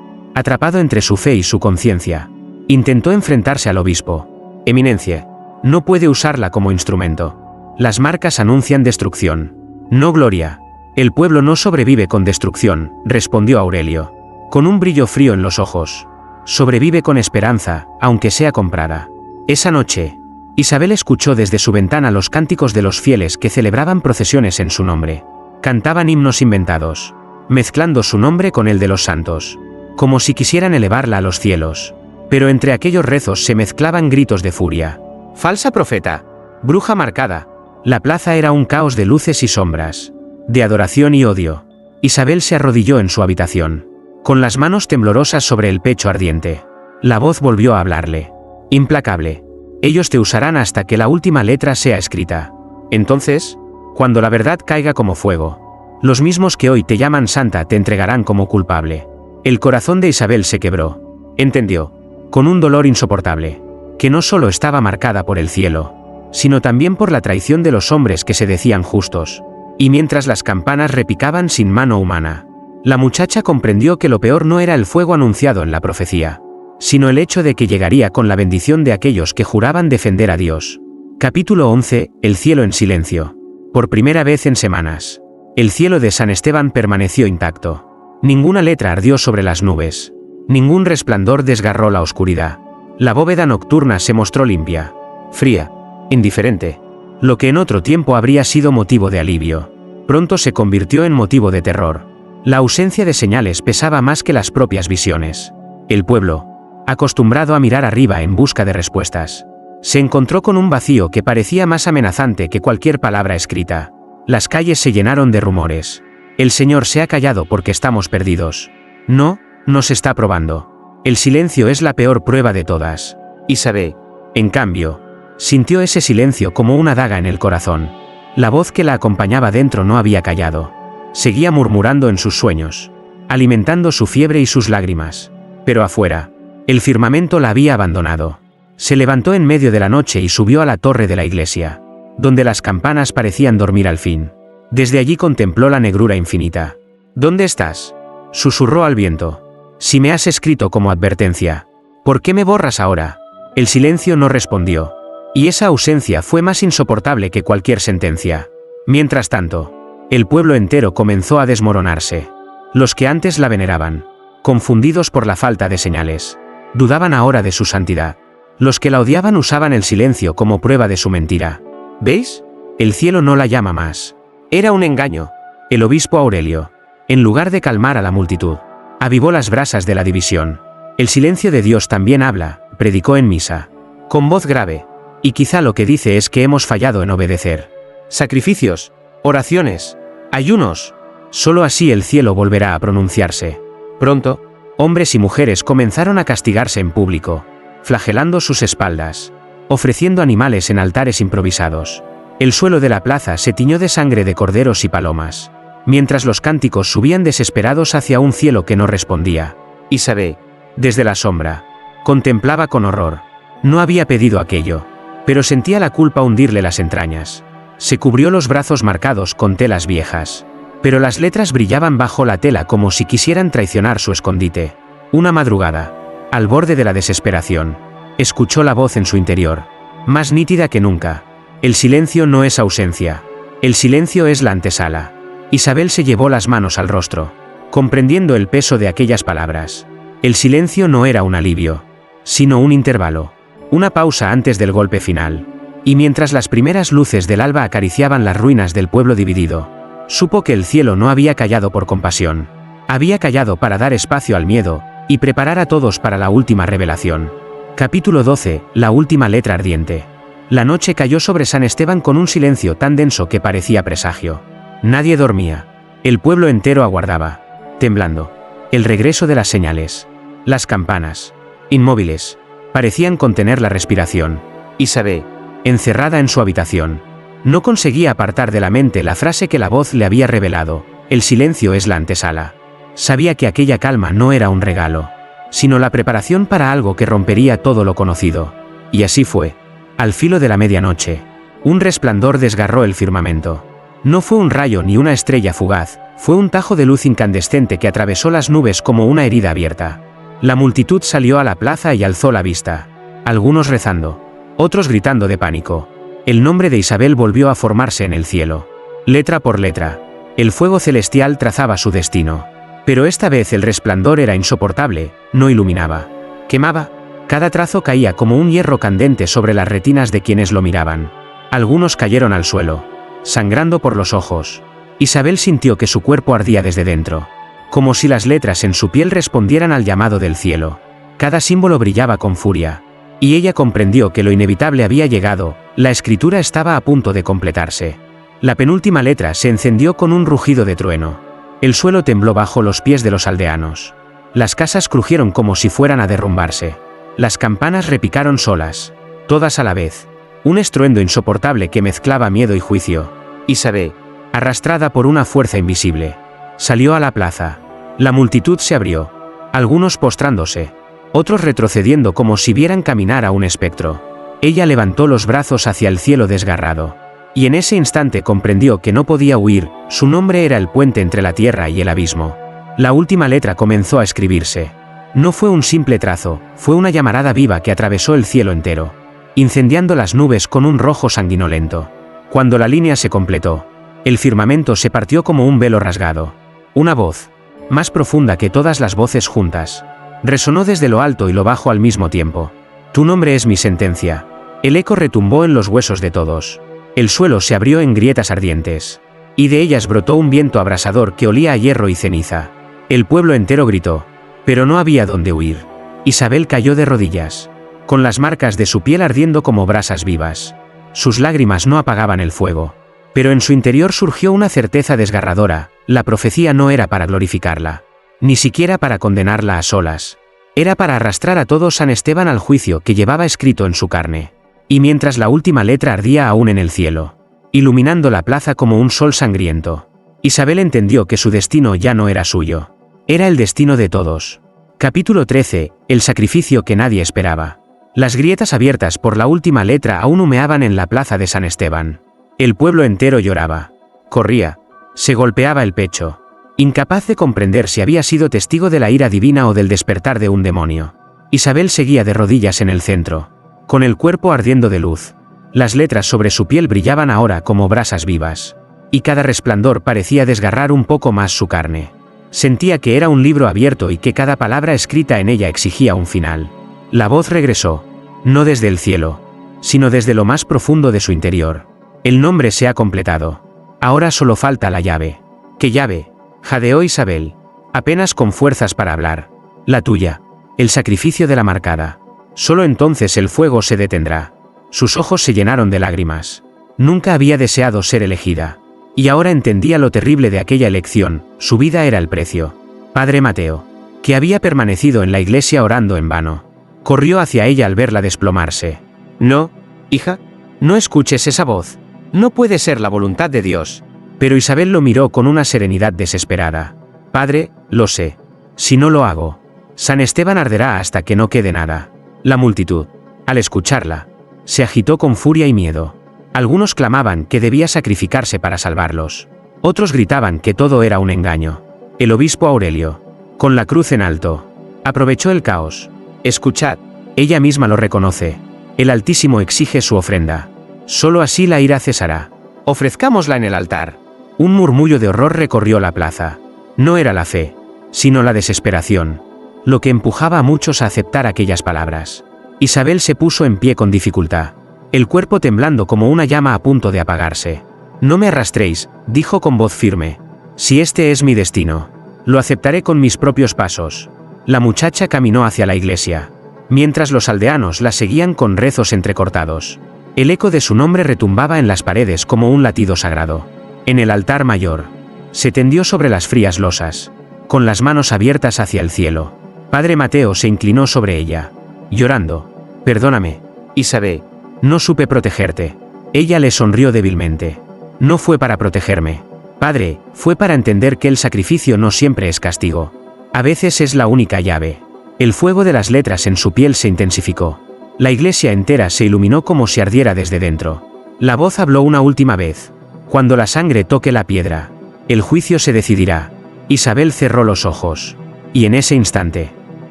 atrapado entre su fe y su conciencia, intentó enfrentarse al obispo. «Eminencia, no puede usarla como instrumento. Las marcas anuncian destrucción, no gloria». «El pueblo no sobrevive con destrucción», respondió Aurelio, con un brillo frío en los ojos. «Sobrevive con esperanza, aunque sea comprada». Esa noche, Isabel escuchó desde su ventana los cánticos de los fieles que celebraban procesiones en su nombre. Cantaban himnos inventados, mezclando su nombre con el de los santos, como si quisieran elevarla a los cielos. Pero entre aquellos rezos se mezclaban gritos de furia. «Falsa profeta, bruja marcada». La plaza era un caos de luces y sombras, de adoración y odio. Isabel se arrodilló en su habitación, con las manos temblorosas sobre el pecho ardiente. La voz volvió a hablarle. Implacable. «Ellos te usarán hasta que la última letra sea escrita. Entonces, cuando la verdad caiga como fuego, los mismos que hoy te llaman santa te entregarán como culpable». El corazón de Isabel se quebró. Entendió, con un dolor insoportable, que no solo estaba marcada por el cielo, sino también por la traición de los hombres que se decían justos. y mientras las campanas repicaban sin mano humana, la muchacha comprendió que lo peor no era el fuego anunciado en la profecía, sino el hecho de que llegaría con la bendición de aquellos que juraban defender a Dios. Capítulo 11. El cielo en silencio. Por primera vez en semanas, el cielo de San Esteban permaneció intacto. Ninguna letra ardió sobre las nubes. Ningún resplandor desgarró la oscuridad. La bóveda nocturna se mostró limpia, fría, indiferente. Lo que en otro tiempo habría sido motivo de alivio, pronto se convirtió en motivo de terror. La ausencia de señales pesaba más que las propias visiones. El pueblo, acostumbrado a mirar arriba en busca de respuestas, se encontró con un vacío que parecía más amenazante que cualquier palabra escrita. Las calles se llenaron de rumores. El Señor se ha callado porque estamos perdidos. No, nos está probando. El silencio es la peor prueba de todas. Isabel, en cambio, sintió ese silencio como una daga en el corazón. La voz que la acompañaba dentro no había callado. Seguía murmurando en sus sueños, alimentando su fiebre y sus lágrimas. Pero afuera, el firmamento la había abandonado. Se levantó en medio de la noche y subió a la torre de la iglesia, donde las campanas parecían dormir al fin. Desde allí contempló la negrura infinita. ¿Dónde estás?, susurró al viento. Si me has escrito como advertencia, ¿por qué me borras ahora? El silencio no respondió, y esa ausencia fue más insoportable que cualquier sentencia. Mientras tanto, el pueblo entero comenzó a desmoronarse. Los que antes la veneraban, confundidos por la falta de señales, dudaban ahora de su santidad. Los que la odiaban usaban el silencio como prueba de su mentira. ¿Veis? El cielo no la llama más. Era un engaño. El obispo Aurelio, en lugar de calmar a la multitud, avivó las brasas de la división. El silencio de Dios también habla, predicó en misa, con voz grave, y quizá lo que dice es que hemos fallado en obedecer. Sacrificios, oraciones, ayunos. Solo así el cielo volverá a pronunciarse. Pronto, hombres y mujeres comenzaron a castigarse en público, flagelando sus espaldas, ofreciendo animales en altares improvisados. El suelo de la plaza se tiñó de sangre de corderos y palomas, mientras los cánticos subían desesperados hacia un cielo que no respondía. Isabel, desde la sombra, contemplaba con horror. No había pedido aquello, pero sentía la culpa hundirle las entrañas. Se cubrió los brazos marcados con telas viejas, pero las letras brillaban bajo la tela como si quisieran traicionar su escondite. Una madrugada, al borde de la desesperación, escuchó la voz en su interior, más nítida que nunca. El silencio no es ausencia. El silencio es la antesala. Isabel se llevó las manos al rostro, comprendiendo el peso de aquellas palabras. El silencio no era un alivio, sino un intervalo, una pausa antes del golpe final. Y mientras las primeras luces del alba acariciaban las ruinas del pueblo dividido, supo que el cielo no había callado por compasión. Había callado para dar espacio al miedo, y preparar a todos para la última revelación. Capítulo 12. La última letra ardiente. La noche cayó sobre San Esteban con un silencio tan denso que parecía presagio. Nadie dormía. El pueblo entero aguardaba, temblando, el regreso de las señales. Las campanas, inmóviles, parecían contener la respiración. Isabel, encerrada en su habitación, no conseguía apartar de la mente la frase que la voz le había revelado: el silencio es la antesala. Sabía que aquella calma no era un regalo, sino la preparación para algo que rompería todo lo conocido. Y así fue. Al filo de la medianoche, un resplandor desgarró el firmamento. No fue un rayo ni una estrella fugaz, fue un tajo de luz incandescente que atravesó las nubes como una herida abierta. La multitud salió a la plaza y alzó la vista, algunos rezando, otros gritando de pánico. El nombre de Isabel volvió a formarse en el cielo. Letra por letra, el fuego celestial trazaba su destino. Pero esta vez el resplandor era insoportable, no iluminaba, quemaba. Cada trazo caía como un hierro candente sobre las retinas de quienes lo miraban. Algunos cayeron al suelo, sangrando por los ojos. Isabel sintió que su cuerpo ardía desde dentro, como si las letras en su piel respondieran al llamado del cielo. Cada símbolo brillaba con furia, y ella comprendió que lo inevitable había llegado. La escritura estaba a punto de completarse. La penúltima letra se encendió con un rugido de trueno. El suelo tembló bajo los pies de los aldeanos. Las casas crujieron como si fueran a derrumbarse. Las campanas repicaron solas, todas a la vez. Un estruendo insoportable que mezclaba miedo y juicio. Isabel, arrastrada por una fuerza invisible, salió a la plaza. La multitud se abrió, algunos postrándose, otros retrocediendo como si vieran caminar a un espectro. Ella levantó los brazos hacia el cielo desgarrado. Y en ese instante comprendió que no podía huir, su nombre era el puente entre la tierra y el abismo. La última letra comenzó a escribirse. No fue un simple trazo, fue una llamarada viva que atravesó el cielo entero, incendiando las nubes con un rojo sanguinolento. Cuando la línea se completó, el firmamento se partió como un velo rasgado. Una voz, más profunda que todas las voces juntas, resonó desde lo alto y lo bajo al mismo tiempo. Tu nombre es mi sentencia. El eco retumbó en los huesos de todos. El suelo se abrió en grietas ardientes, y de ellas brotó un viento abrasador que olía a hierro y ceniza. El pueblo entero gritó, pero no había dónde huir. Isabel cayó de rodillas, con las marcas de su piel ardiendo como brasas vivas. Sus lágrimas no apagaban el fuego, pero en su interior surgió una certeza desgarradora: la profecía no era para glorificarla, ni siquiera para condenarla a solas. Era para arrastrar a todo San Esteban al juicio que llevaba escrito en su carne. Y mientras la última letra ardía aún en el cielo, iluminando la plaza como un sol sangriento, Isabel entendió que su destino ya no era suyo. Era el destino de todos. Capítulo 13. El sacrificio que nadie esperaba. Las grietas abiertas por la última letra aún humeaban en la plaza de San Esteban. El pueblo entero lloraba, corría, se golpeaba el pecho, incapaz de comprender si había sido testigo de la ira divina o del despertar de un demonio. Isabel seguía de rodillas en el centro, con el cuerpo ardiendo de luz. Las letras sobre su piel brillaban ahora como brasas vivas, y cada resplandor parecía desgarrar un poco más su carne. Sentía que era un libro abierto y que cada palabra escrita en ella exigía un final. La voz regresó, no desde el cielo, sino desde lo más profundo de su interior. El nombre se ha completado. Ahora solo falta la llave. ¿Qué llave?, jadeó Isabel, apenas con fuerzas para hablar. La tuya. El sacrificio de la marcada. Solo entonces el fuego se detendrá. Sus ojos se llenaron de lágrimas. Nunca había deseado ser elegida. Y ahora entendía lo terrible de aquella elección: su vida era el precio. Padre Mateo, que había permanecido en la iglesia orando en vano, corrió hacia ella al verla desplomarse. No, hija, no escuches esa voz. No puede ser la voluntad de Dios. Pero Isabel lo miró con una serenidad desesperada. Padre, lo sé. Si no lo hago, San Esteban arderá hasta que no quede nada. La multitud, al escucharla, se agitó con furia y miedo. Algunos clamaban que debía sacrificarse para salvarlos. Otros gritaban que todo era un engaño. El obispo Aurelio, con la cruz en alto, aprovechó el caos. Escuchad, ella misma lo reconoce. El Altísimo exige su ofrenda. Solo así la ira cesará. Ofrezcámosla en el altar. Un murmullo de horror recorrió la plaza. No era la fe, sino la desesperación, lo que empujaba a muchos a aceptar aquellas palabras. Isabel se puso en pie con dificultad, el cuerpo temblando como una llama a punto de apagarse. No me arrastréis, dijo con voz firme. Si este es mi destino, lo aceptaré con mis propios pasos. La muchacha caminó hacia la iglesia, mientras los aldeanos la seguían con rezos entrecortados. El eco de su nombre retumbaba en las paredes como un latido sagrado. En el altar mayor, se tendió sobre las frías losas, con las manos abiertas hacia el cielo. Padre Mateo se inclinó sobre ella, llorando. Perdóname, Isabel, no supe protegerte. Ella le sonrió débilmente. No fue para protegerme, padre, fue para entender que el sacrificio no siempre es castigo. A veces es la única llave. El fuego de las letras en su piel se intensificó. La iglesia entera se iluminó como si ardiera desde dentro. La voz habló una última vez. Cuando la sangre toque la piedra, el juicio se decidirá. Isabel cerró los ojos. Y en ese instante,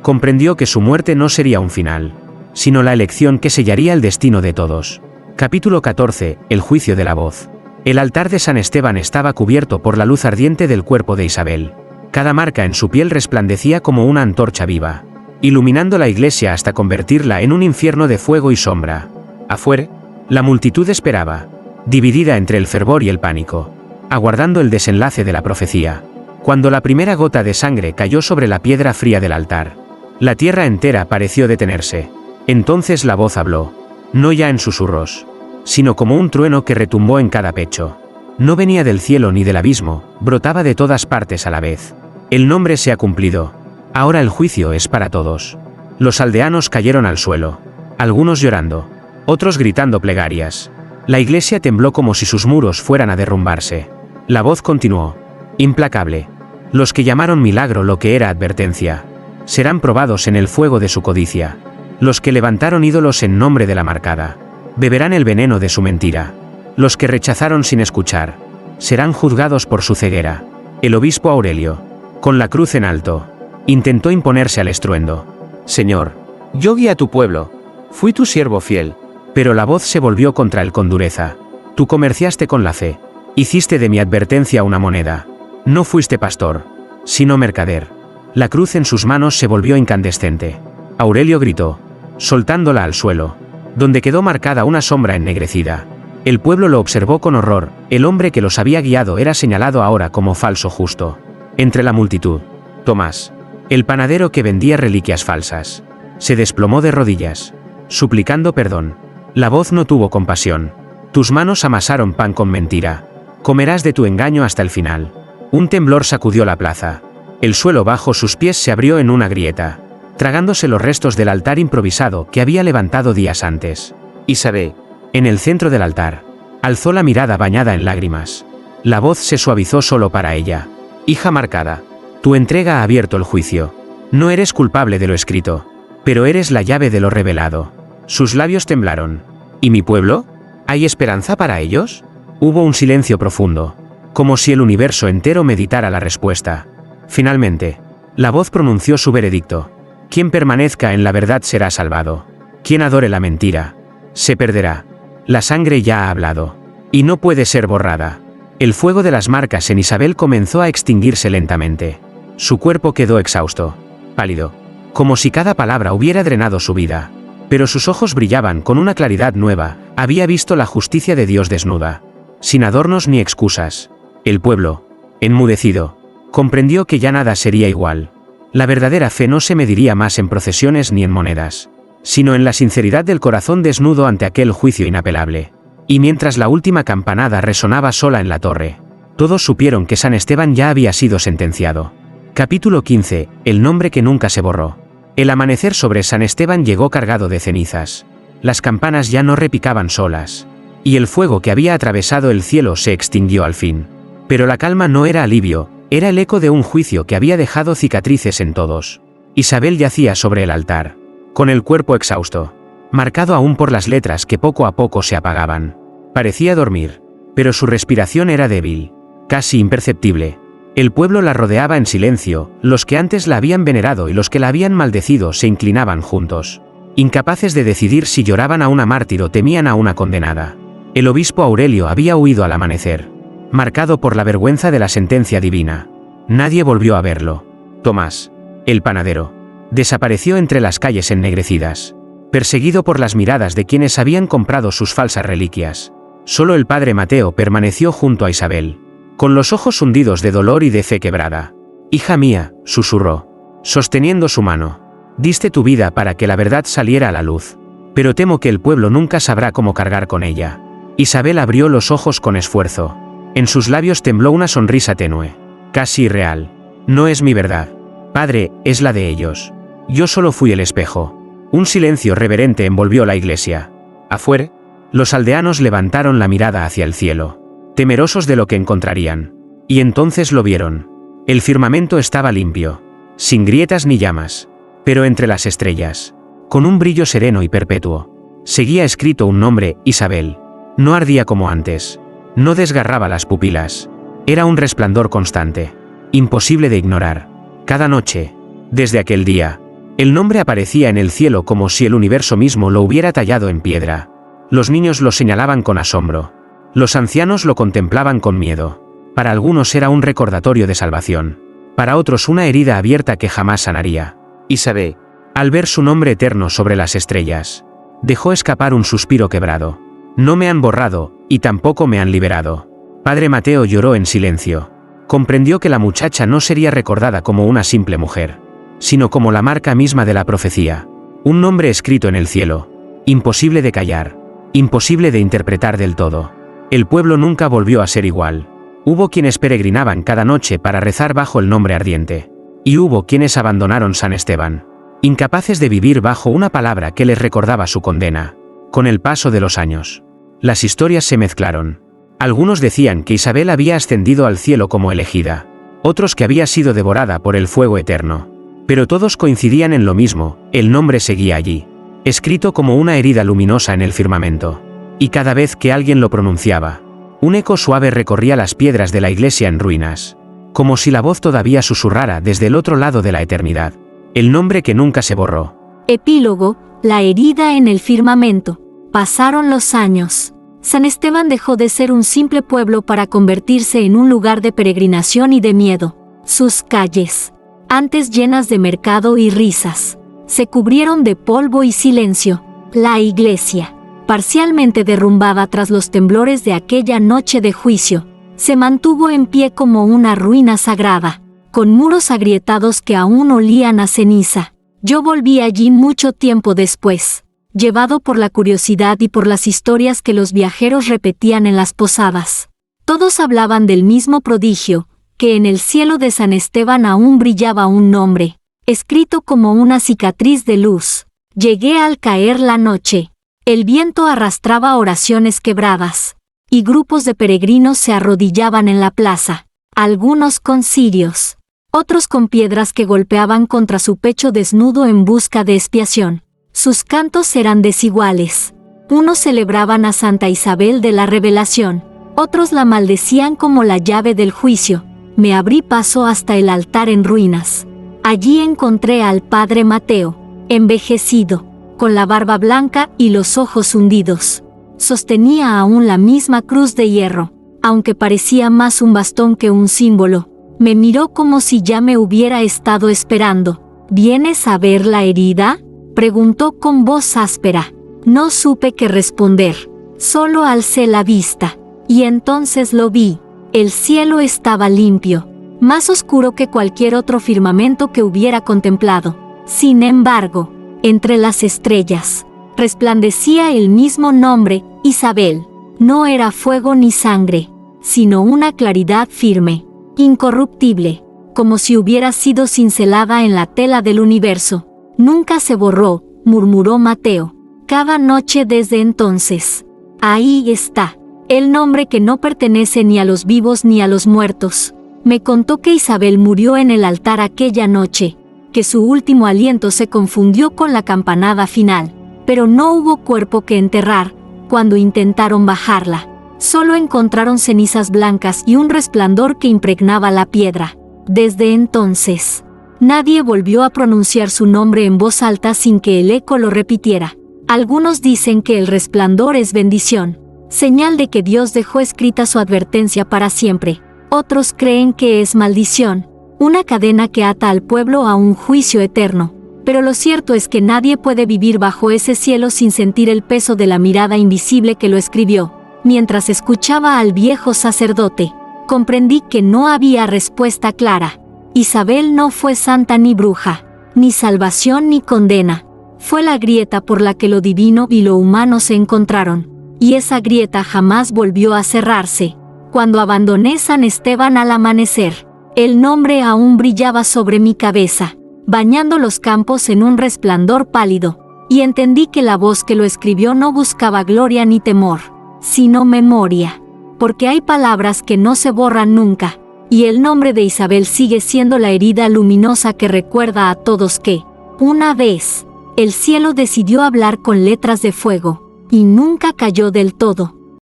comprendió que su muerte no sería un final, sino la elección que sellaría el destino de todos. Capítulo 14. El juicio de la voz. El altar de San Esteban estaba cubierto por la luz ardiente del cuerpo de Isabel. Cada marca en su piel resplandecía como una antorcha viva, iluminando la iglesia hasta convertirla en un infierno de fuego y sombra. Afuera, la multitud esperaba, dividida entre el fervor y el pánico, aguardando el desenlace de la profecía. Cuando la primera gota de sangre cayó sobre la piedra fría del altar, la tierra entera pareció detenerse. Entonces la voz habló, no ya en susurros, sino como un trueno que retumbó en cada pecho. No venía del cielo ni del abismo, brotaba de todas partes a la vez. El nombre se ha cumplido. Ahora el juicio es para todos. Los aldeanos cayeron al suelo, algunos llorando, otros gritando plegarias. La iglesia tembló como si sus muros fueran a derrumbarse. La voz continuó, implacable. Los que llamaron milagro lo que era advertencia, serán probados en el fuego de su codicia. Los que levantaron ídolos en nombre de la marcada, beberán el veneno de su mentira. Los que rechazaron sin escuchar serán juzgados por su ceguera. El obispo Aurelio, con la cruz en alto, intentó imponerse al estruendo. Señor, yo guié a tu pueblo, fui tu siervo fiel. Pero la voz se volvió contra él con dureza. Tú comerciaste con la fe, hiciste de mi advertencia una moneda. No fuiste pastor, sino mercader. La cruz en sus manos se volvió incandescente. Aurelio gritó, soltándola al suelo, donde quedó marcada una sombra ennegrecida. El pueblo lo observó con horror. El hombre que los había guiado era señalado ahora como falso justo. Entre la multitud, Tomás, el panadero que vendía reliquias falsas, se desplomó de rodillas, suplicando perdón. La voz no tuvo compasión. Tus manos amasaron pan con mentira. Comerás de tu engaño hasta el final. Un temblor sacudió la plaza. El suelo bajo sus pies se abrió en una grieta, tragándose los restos del altar improvisado que había levantado días antes. Isabel, en el centro del altar, alzó la mirada bañada en lágrimas. La voz se suavizó solo para ella. Hija marcada, tu entrega ha abierto el juicio. No eres culpable de lo escrito, pero eres la llave de lo revelado. Sus labios temblaron. ¿Y mi pueblo? ¿Hay esperanza para ellos? Hubo un silencio profundo, como si el universo entero meditara la respuesta. Finalmente, la voz pronunció su veredicto. Quien permanezca en la verdad será salvado. Quien adore la mentira, se perderá. La sangre ya ha hablado, y no puede ser borrada. El fuego de las marcas en Isabel comenzó a extinguirse lentamente. Su cuerpo quedó exhausto, pálido, como si cada palabra hubiera drenado su vida. Pero sus ojos brillaban con una claridad nueva. Había visto la justicia de Dios desnuda, sin adornos ni excusas. El pueblo, enmudecido, comprendió que ya nada sería igual. La verdadera fe no se mediría más en procesiones ni en monedas, sino en la sinceridad del corazón desnudo ante aquel juicio inapelable. Y mientras la última campanada resonaba sola en la torre, todos supieron que San Esteban ya había sido sentenciado. Capítulo 15. El nombre que nunca se borró. El amanecer sobre San Esteban llegó cargado de cenizas. Las campanas ya no repicaban solas, y el fuego que había atravesado el cielo se extinguió al fin. Pero la calma no era alivio, era el eco de un juicio que había dejado cicatrices en todos. Isabel yacía sobre el altar, con el cuerpo exhausto, marcado aún por las letras que poco a poco se apagaban. Parecía dormir, pero su respiración era débil, casi imperceptible. El pueblo la rodeaba en silencio, los que antes la habían venerado y los que la habían maldecido se inclinaban juntos, incapaces de decidir si lloraban a una mártir o temían a una condenada. El obispo Aurelio había huido al amanecer, marcado por la vergüenza de la sentencia divina. Nadie volvió a verlo. Tomás, el panadero, desapareció entre las calles ennegrecidas, perseguido por las miradas de quienes habían comprado sus falsas reliquias. Solo el padre Mateo permaneció junto a Isabel, con los ojos hundidos de dolor y de fe quebrada. Hija mía, susurró, sosteniendo su mano, diste tu vida para que la verdad saliera a la luz, pero temo que el pueblo nunca sabrá cómo cargar con ella. Isabel abrió los ojos con esfuerzo. En sus labios tembló una sonrisa tenue, casi irreal. No es mi verdad, padre, es la de ellos. Yo solo fui el espejo. Un silencio reverente envolvió la iglesia. Afuera, los aldeanos levantaron la mirada hacia el cielo, temerosos de lo que encontrarían. Y entonces lo vieron. El firmamento estaba limpio, sin grietas ni llamas, pero entre las estrellas, con un brillo sereno y perpetuo, seguía escrito un nombre: Isabel. No ardía como antes, no desgarraba las pupilas. Era un resplandor constante, imposible de ignorar. Cada noche, desde aquel día, el nombre aparecía en el cielo como si el universo mismo lo hubiera tallado en piedra. Los niños lo señalaban con asombro. Los ancianos lo contemplaban con miedo. Para algunos era un recordatorio de salvación, para otros una herida abierta que jamás sanaría. Isabel, al ver su nombre eterno sobre las estrellas, dejó escapar un suspiro quebrado. No me han borrado, y tampoco me han liberado. Padre Mateo lloró en silencio. Comprendió que la muchacha no sería recordada como una simple mujer, sino como la marca misma de la profecía. Un nombre escrito en el cielo, imposible de callar, imposible de interpretar del todo. El pueblo nunca volvió a ser igual. Hubo quienes peregrinaban cada noche para rezar bajo el nombre ardiente, y hubo quienes abandonaron San Esteban, incapaces de vivir bajo una palabra que les recordaba su condena. Con el paso de los años, las historias se mezclaron. Algunos decían que Isabel había ascendido al cielo como elegida, otros que había sido devorada por el fuego eterno. Pero todos coincidían en lo mismo: el nombre seguía allí, escrito como una herida luminosa en el firmamento. y cada vez que alguien lo pronunciaba, un eco suave recorría las piedras de la iglesia en ruinas, como si la voz todavía susurrara desde el otro lado de la eternidad, el nombre que nunca se borró. Epílogo, la herida en el firmamento. Pasaron los años. San Esteban dejó de ser un simple pueblo para convertirse en un lugar de peregrinación y de miedo. Sus calles, antes llenas de mercado y risas, se cubrieron de polvo y silencio. La iglesia, parcialmente derrumbada tras los temblores de aquella noche de juicio, se mantuvo en pie como una ruina sagrada, con muros agrietados que aún olían a ceniza. Yo volví allí mucho tiempo después, llevado por la curiosidad y por las historias que los viajeros repetían en las posadas. Todos hablaban del mismo prodigio, que en el cielo de San Esteban aún brillaba un nombre, escrito como una cicatriz de luz. Llegué al caer la noche. El viento arrastraba oraciones quebradas, y grupos de peregrinos se arrodillaban en la plaza, algunos con cirios, otros con piedras que golpeaban contra su pecho desnudo en busca de expiación. Sus cantos eran desiguales. Unos celebraban a Santa Isabel de la Revelación, otros la maldecían como la llave del juicio. Me abrí paso hasta el altar en ruinas. Allí encontré al padre Mateo, envejecido, con la barba blanca y los ojos hundidos. Sostenía aún la misma cruz de hierro, aunque parecía más un bastón que un símbolo. Me miró como si ya me hubiera estado esperando. ¿Vienes a ver la herida?, preguntó con voz áspera. No supe qué responder. Solo alcé la vista. Y entonces lo vi. El cielo estaba limpio, más oscuro que cualquier otro firmamento que hubiera contemplado. Sin embargo, entre las estrellas, resplandecía el mismo nombre, Isabel. No era fuego ni sangre, sino una claridad firme, incorruptible, como si hubiera sido cincelada en la tela del universo. Nunca se borró, murmuró Mateo. Cada noche desde entonces. Ahí está, el nombre que no pertenece ni a los vivos ni a los muertos. Me contó que Isabel murió en el altar aquella noche, que su último aliento se confundió con la campanada final, pero no hubo cuerpo que enterrar. Cuando intentaron bajarla, solo encontraron cenizas blancas y un resplandor que impregnaba la piedra. Desde entonces, nadie volvió a pronunciar su nombre en voz alta sin que el eco lo repitiera. Algunos dicen que el resplandor es bendición, señal de que Dios dejó escrita su advertencia para siempre. Otros creen que es maldición, una cadena que ata al pueblo a un juicio eterno. Pero lo cierto es que nadie puede vivir bajo ese cielo sin sentir el peso de la mirada invisible que lo escribió. Mientras escuchaba al viejo sacerdote, comprendí que no había respuesta clara. Isabel no fue santa ni bruja, ni salvación ni condena. Fue la grieta por la que lo divino y lo humano se encontraron. Y esa grieta jamás volvió a cerrarse. Cuando abandoné San Esteban al amanecer, el nombre aún brillaba sobre mi cabeza, bañando los campos en un resplandor pálido, y entendí que la voz que lo escribió no buscaba gloria ni temor, sino memoria, porque hay palabras que no se borran nunca, y el nombre de Isabel sigue siendo la herida luminosa que recuerda a todos que, una vez, el cielo decidió hablar con letras de fuego, y nunca cayó del todo.